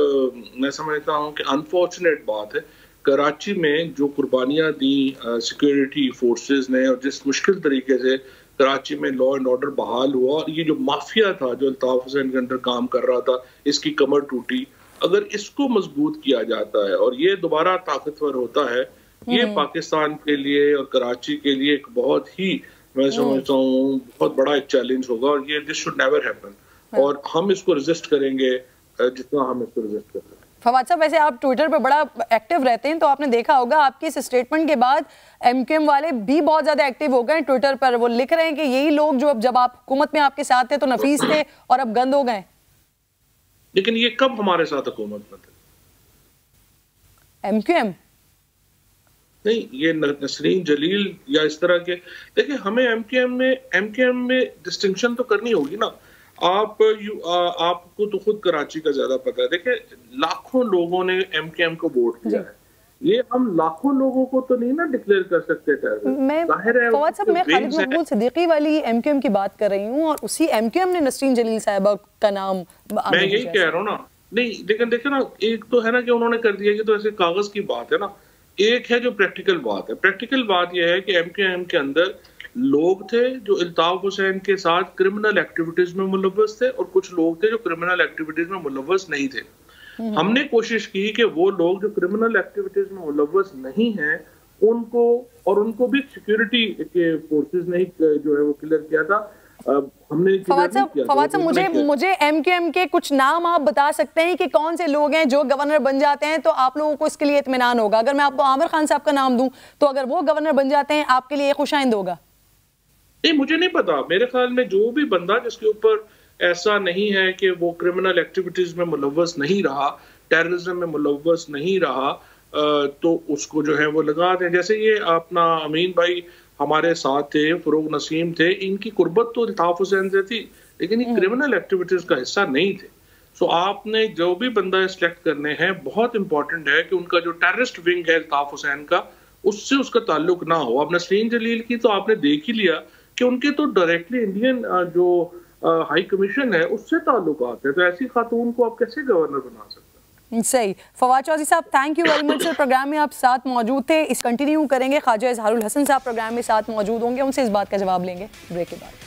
मैं समझता हूँ कि अनफॉर्चुनेट बात है। कराची में जो कुर्बानियां दी सिक्योरिटी फोर्सेस ने और जिस मुश्किल तरीके से कराची में लॉ एंड ऑर्डर बहाल हुआ, और ये जो माफिया था जो अल्ताफ हुसैन के अंदर काम कर रहा था, इसकी कमर टूटी। अगर इसको मजबूत किया जाता है और ये दोबारा ताकतवर होता है, ये पाकिस्तान के लिए और कराची के लिए एक बहुत ही मैं समझता हूँ बहुत बड़ा एक चैलेंज होगा, और ये दिस शुड नेवर हैपन। और हम इसको रेजिस्ट करेंगे जितना हम इसको रेजिस्ट कर सकते हैं। फवाद साहब, वैसे आप ट्विटर पे बड़ा एक्टिव रहते हैं, तो आपने देखा होगा आपके इस स्टेटमेंट के बाद MQM वाले भी बहुत ज्यादा एक्टिव हो गए ट्विटर पर। वो लिख रहे हैं कि यही लोग जो अब जब आप हुकूमत में आपके साथ थे तो नफीस थे और अब गंद हो गए। लेकिन ये कब हमारे साथ हुकूमत में थे? MQM नहीं, ये नसरीन जलील या इस तरह के। देखिए, हमें MQM में डिस्टिंक्शन तो करनी होगी ना। आपको तो खुद कराची का ज्यादा पता है। देखिए, लाखों लोगों ने MQM को वोट किया है, ये हम लाखों लोगों को तो नहीं ना डिक्लेयर कर सकते फवाद साहब, मैं खालिद मकबूल सिद्दीकी वाली MQM की बात कर रही हूँ, और उसी MQM ने नसरीन जलील साहिबा का नाम। मैं यही कह रहा हूँ ना। नहीं, लेकिन देखिए ना, एक तो है ना कि उन्होंने कर दिया, कि तो ऐसे कागज की बात है ना, एक है जो प्रैक्टिकल बात है। प्रैक्टिकल बात यह है कि MQM के अंदर लोग थे जो अल्ताफ हुसैन के साथ क्रिमिनल एक्टिविटीज में मुलव्वस थे, और कुछ लोग थे जो क्रिमिनल एक्टिविटीज में मुलव्वस नहीं थे। हमने कोशिश की कि वो लोग जो क्रिमिनल एक्टिविटीज में मुलव्वस नहीं हैं उनको भी सिक्योरिटी के फोर्सेस ने जो है वो क्लियर किया था। हमने फवाद साहब, मुझे MQM के कुछ नाम आप बता सकते हैं कि कौन से लोग हैं जो गवर्नर बन जाते हैं तो आप लोगों को इसके लिए इत्मीनान होगा? अगर मैं आपको आमिर खान साहब का नाम दूं तो अगर वो गवर्नर बन जाते हैं आपके लिए खुशाइंद होगा? नहीं, मुझे नहीं पता। मेरे ख्याल में जो भी बंदा जिसके ऊपर ऐसा नहीं है कि वो क्रिमिनल एक्टिविटीज में मुलव्वस नहीं रहा, टेररिज्म में मुलव्वस नहीं रहा, तो उसको जो है वो लगा दें। जैसे ये अपना अमीन भाई हमारे साथ थे, फरोग नसीम थे, इनकी कुर्बत तो अल्ताफ हुसैन से थी, लेकिन ये क्रिमिनल एक्टिविटीज का हिस्सा नहीं थे। सो आपने जो भी बंदा सिलेक्ट करने हैं, बहुत इंपॉर्टेंट है कि उनका जो टेररिस्ट विंग है अल्ताफ हुसैन का, उससे उसका ताल्लुक ना हो। अब नसरीन जलील की तो आपने देख ही लिया कि उनके तो डायरेक्टली इंडियन जो हाई कमीशन है उससे ताल्लुकात है, तो ऐसी खातून को आप कैसे गवर्नर बना सकते हैं? सही। Fawad Chaudhry sahab, thank you very much sir, programme में आप साथ मौजूद थे। इस कंटिन्यू करेंगे। ख्वाजा इजहारुल हसन साहब प्रोग्राम में साथ मौजूद होंगे, उनसे इस बात का जवाब लेंगे ब्रेक के बाद।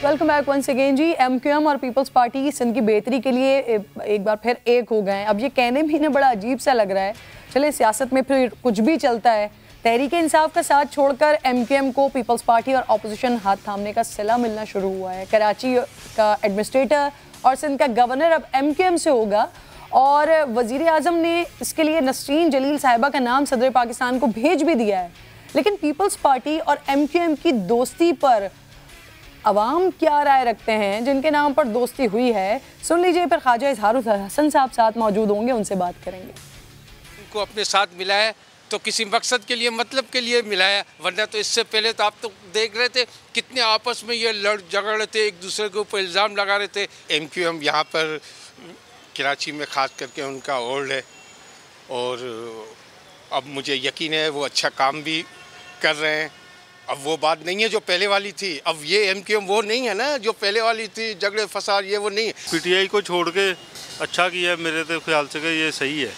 वेलकम बैक वंस अगेन जी। MQM और पीपल्स पार्टी सिंध की बेहतरी के लिए एक बार फिर एक हो गए हैं। अब ये कहने भी ना बड़ा अजीब सा लग रहा है, चले सियासत में फिर कुछ भी चलता है। तहरीक इंसाफ का साथ छोड़कर MQM को पीपल्स पार्टी और ऑपोजिशन हाथ थामने का सिला मिलना शुरू हुआ है। कराची का एडमिनिस्ट्रेटर और सिंध का गवर्नर अब MQM से होगा और वज़ीर आज़म ने इसके लिए नसरीन जलील साहिबा का नाम सदर पाकिस्तान को भेज भी दिया है। लेकिन पीपल्स पार्टी और MQM की दोस्ती पर अवाम क्या राय रखते हैं, जिनके नाम पर दोस्ती हुई है, सुन लीजिए। फिर ख्वाजा इजहारुल हसन साहब साथ मौजूद होंगे, उनसे बात करेंगे। उनको अपने साथ मिलाया तो किसी मकसद के लिए, मतलब के लिए मिलाया, वरना तो इससे पहले तो आप तो देख रहे थे कितने आपस में ये लड़ झगड़ रहे थे, एक दूसरे के ऊपर इल्ज़ाम लगा रहे थे। MQM यहाँ पर कराची में ख़ास करके उनका ओल्ड है और अब मुझे यकीन है वो अच्छा काम भी कर रहे हैं। अब वो बात नहीं है जो पहले वाली थी। अब ये MQM वो नहीं है ना जो पहले वाली थी, झगड़े फसाद ये वो नहीं है। PTI को छोड़ के अच्छा किया है मेरे तो ख्याल से कि ये सही है।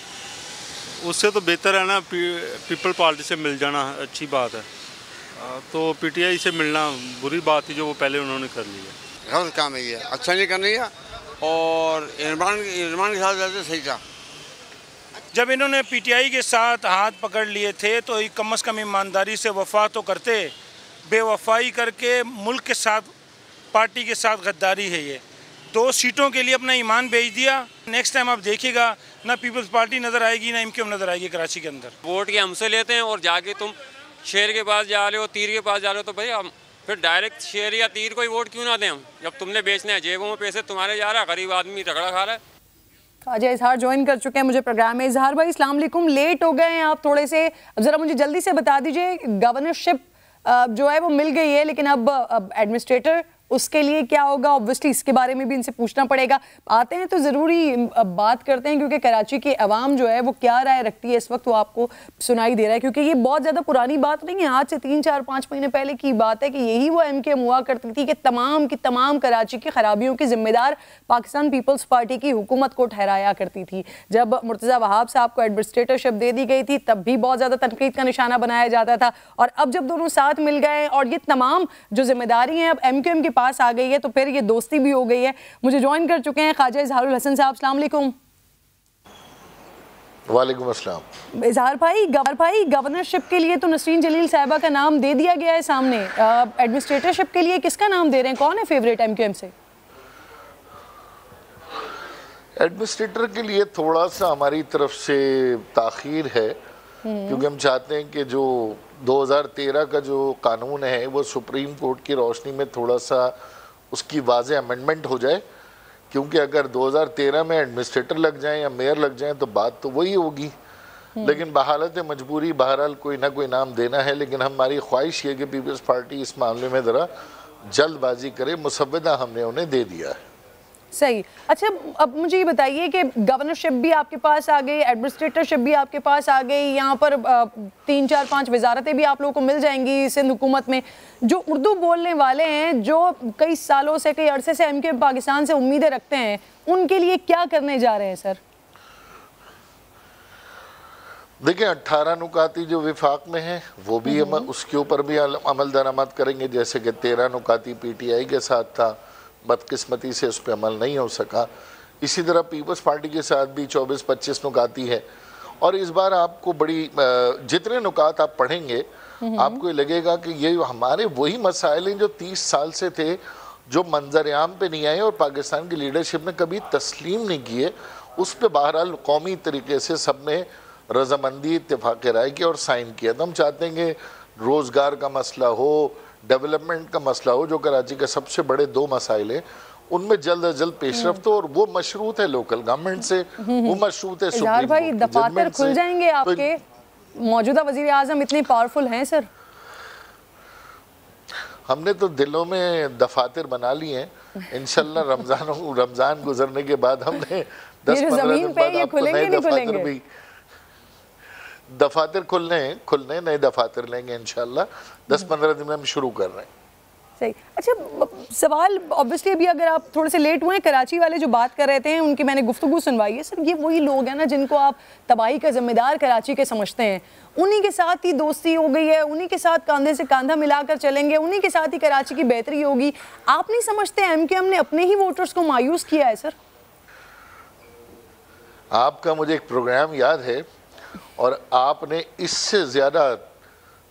उससे तो बेहतर है ना पीपल पार्टी से मिल जाना, अच्छी बात है। तो PTI से मिलना बुरी बात थी जो वो पहले उन्होंने कर लिया। गलत काम है ये, अच्छा नहीं करनी है और इरमान के साथ ज़्यादा सही था। जब इन्होंने PTI के साथ हाथ पकड़ लिए थे तो कम अज़ कम ईमानदारी से वफा तो करते। बेवफाई करके मुल्क के साथ, पार्टी के साथ गद्दारी है ये। 2 सीटों के लिए अपना ईमान बेच दिया। नेक्स्ट टाइम आप देखिएगा ना पीपल्स पार्टी नज़र आएगी ना MQM नज़र आएगी कराची के अंदर। वोट के हमसे लेते हैं और जाके तुम शेर के पास जा रहे हो, तीर के पास जा रहे हो, तो भाई हम फिर डायरेक्ट शेर या तीर को ही वोट क्यों ना दें हम, जब तुमने बेचना है। जेबों में पैसे तुम्हारे जा रहा है, गरीब आदमी रगड़ा खा रहा है। ख्वाजा इजहार ज्वाइन कर चुके हैं मुझे प्रोग्राम में। इजहार भाई अस्सलाम वालेकुम, लेट हो गए हैं आप थोड़े से, अब ज़रा मुझे जल्दी से बता दीजिए गवर्नरशिप जो है वो मिल गई है, लेकिन अब एडमिनिस्ट्रेटर उसके लिए क्या होगा, ऑब्वियसली इसके बारे में भी इनसे पूछना पड़ेगा। आते हैं तो ज़रूरी बात करते हैं क्योंकि कराची की आवाम जो है वो क्या राय रखती है इस वक्त वो आपको सुनाई दे रहा है। क्योंकि ये बहुत ज़्यादा पुरानी बात नहीं है, आज से 3, 4, 5 महीने पहले की बात है कि यही वो MQM हुआ करती थी कि तमाम कराची की खराबियों की जिम्मेदार पाकिस्तान पीपल्स पार्टी की हुकूमत को ठहराया करती थी। जब मुर्तज़ा वहाब साहब को एडमिनिस्ट्रेटरशिप दे दी गई थी तब भी बहुत ज़्यादा तनकीद का निशाना बनाया जाता था, और अब जब दोनों साथ मिल गए और ये तमाम जो जिम्मेदारी हैं अब MQM के पास आ गई है तो फिर ये दोस्ती भी हो गई है। मुझे ज्वाइन कर चुके हैं ख्वाजा इजहारुल हसन साहब। अस्सलाम वालेकुम। वालेकुम अस्सलाम। इजहार भाई गवर्नरशिप के लिए तो नसरीन जलील साहिबा का नाम दे दिया गया है सामने, एडमिनिस्ट्रेटरशिप के लिए किसका नाम दे रहे हैं, कौन है फेवरेट MQM से? एडमिनिस्ट्रेटर के लिए थोड़ा सा हमारी तरफ से ताखीर है क्योंकि हम चाहते हैं कि जो 2013 का जो कानून है वो सुप्रीम कोर्ट की रोशनी में थोड़ा सा उसकी वाज़े अमेंडमेंट हो जाए, क्योंकि अगर 2013 में एडमिनिस्ट्रेटर लग जाएं या मेयर लग जाएं तो बात तो वही होगी। लेकिन बहालत मजबूरी बहरहाल कोई ना कोई नाम देना है, लेकिन हमारी ख्वाहिश ये कि पीपल्स पार्टी इस मामले में ज़रा जल्दबाजी करे। मुसव्वदा हमने उन्हें दे दिया है। सही। अच्छा, अब मुझे ये बताइए कि गवर्नरशिप भी आपके पास आ गई, एडमिनिस्ट्रेटरशिप भी आपके पास आ गई, यहाँ पर 3, 4, 5 वजारतें भी आप लोगों को मिल जाएंगी सिंध हुकूमत में। जो उर्दू बोलने वाले हैं, जो कई सालों से, कई अरसे से MQM पाकिस्तान से उम्मीदें रखते हैं, उनके लिए क्या करने जा रहे हैं सर? देखिए 18 नुकाती जो विफाक में है वो भी उसके ऊपर भी अमल दरामद करेंगे, जैसे कि 13 नुकाती PTI के साथ था, बदकिस्मती से उस पर अमल नहीं हो सका। इसी तरह पीपल्स पार्टी के साथ भी 24-25 नुकाती है, और इस बार आपको बड़ी जितने नुकात आप पढ़ेंगे आपको ये लगेगा कि ये हमारे वही मसाइल हैं जो 30 साल से थे, जो मंजर-ए-आम पे नहीं आए और पाकिस्तान की लीडरशिप ने कभी तस्लीम नहीं किए। उस पर बहरहाल कौमी तरीके से सब ने रजामंदी इत्तेफाक राय की और साइन किया। तो हम चाहते हैं कि रोज़गार का मसला हो, डेवलपमेंट का मसला हो, जो कराची के सबसे बड़े 2 मसाइल हैं, उनमें जल्द अज जल्द पेशरफ्त हो, और वो मशरूत है लोकल गवर्नमेंट से, वो मशरूत है सुप्रीम कोर्ट भाई दफातर खुल जाएंगे आपके? मौजूदा वजीर आज़म इतने पावरफुल हैं सर? हमने तो दिलों में दफातर बना लिए हैं। इंशाल्लाह रमज़ान गुजरने के बाद हमने 10-15 दिन बाद आपको नए दफातर भी दफातर खुलने नए दफातर लेंगे इंशाल्लाह। 10-15 दिन में हम शुरू कर रहे हैं। सही। अच्छा, सवाल ऑब्वियसली अभी अगर आप थोड़े से लेट हुए हैं, कराची वाले जो बात कर रहे थे उनकी मैंने गुफ्तगू सुनवाई है। सर ये वही लोग हैं ना जिनको आप तबाही का जिम्मेदार कराची के समझते हैं, उन्हीं के साथ ही दोस्ती हो गई है, उन्हीं के साथ कंधे से कंधा मिलाकर चलेंगे, उन्हीं के साथ ही कराची की बेहतरी होगी। आप नहीं समझते MKM ने अपने ही वोटर्स को मायूस किया है? सर आपका मुझे एक प्रोग्राम याद है और आपने इससे ज़्यादा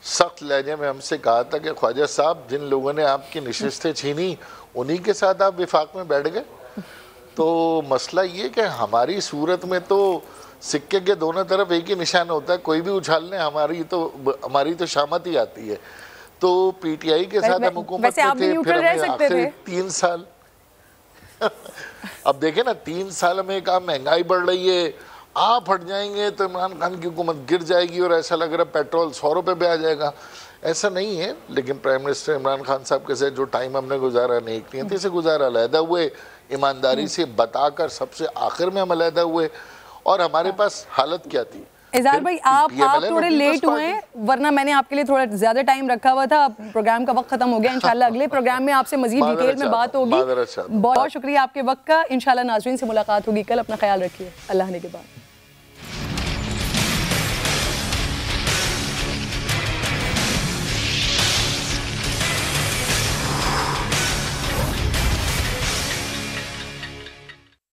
सख्त लहजे में हमसे कहा था कि ख्वाजा साहब जिन लोगों ने आपकी नशिस्तें छीनी उन्हीं के साथ आप विफाक में बैठ गए। तो मसला ये कि हमारी सूरत में तो सिक्के के दोनों तरफ एक ही निशान होता है, कोई भी उछालने हमारी तो शामत ही आती है। तो PTI के साथ हम हुकूमत में थे, फिर हमें आखिर 3 साल अब देखें ना, 3 साल में कहा महंगाई बढ़ रही है, आप हट जाएंगे तो इमरान खान की हुकूमत गिर जाएगी और ऐसा लग रहा है पेट्रोल 100 रुपये पे आ जाएगा। ऐसा नहीं है, लेकिन प्राइम मिनिस्टर इमरान खान साहब के साथ जो टाइम हमने गुजारा नेक नीयती से गुजारा, अलहदा हुए, ईमानदारी से बताकर सबसे आखिर में हम अलहदा हुए। और हमारे पास हालत क्या थी? इज़हार भाई आप थोड़े लेट हुए हैं, वरना मैंने आपके लिए थोड़ा ज़्यादा टाइम रखा हुआ था। प्रोग्राम का वक्त खत्म हो गया। इंशाल्लाह अगले प्रोग्राम में आपसे मजीद डिटेल में बात होगी। बहुत शुक्रिया आपके वक्त का। इंशाल्लाह नाज़रीन से मुलाकात होगी कल। अपना ख्याल रखिए। अल्लाह ने के बाद।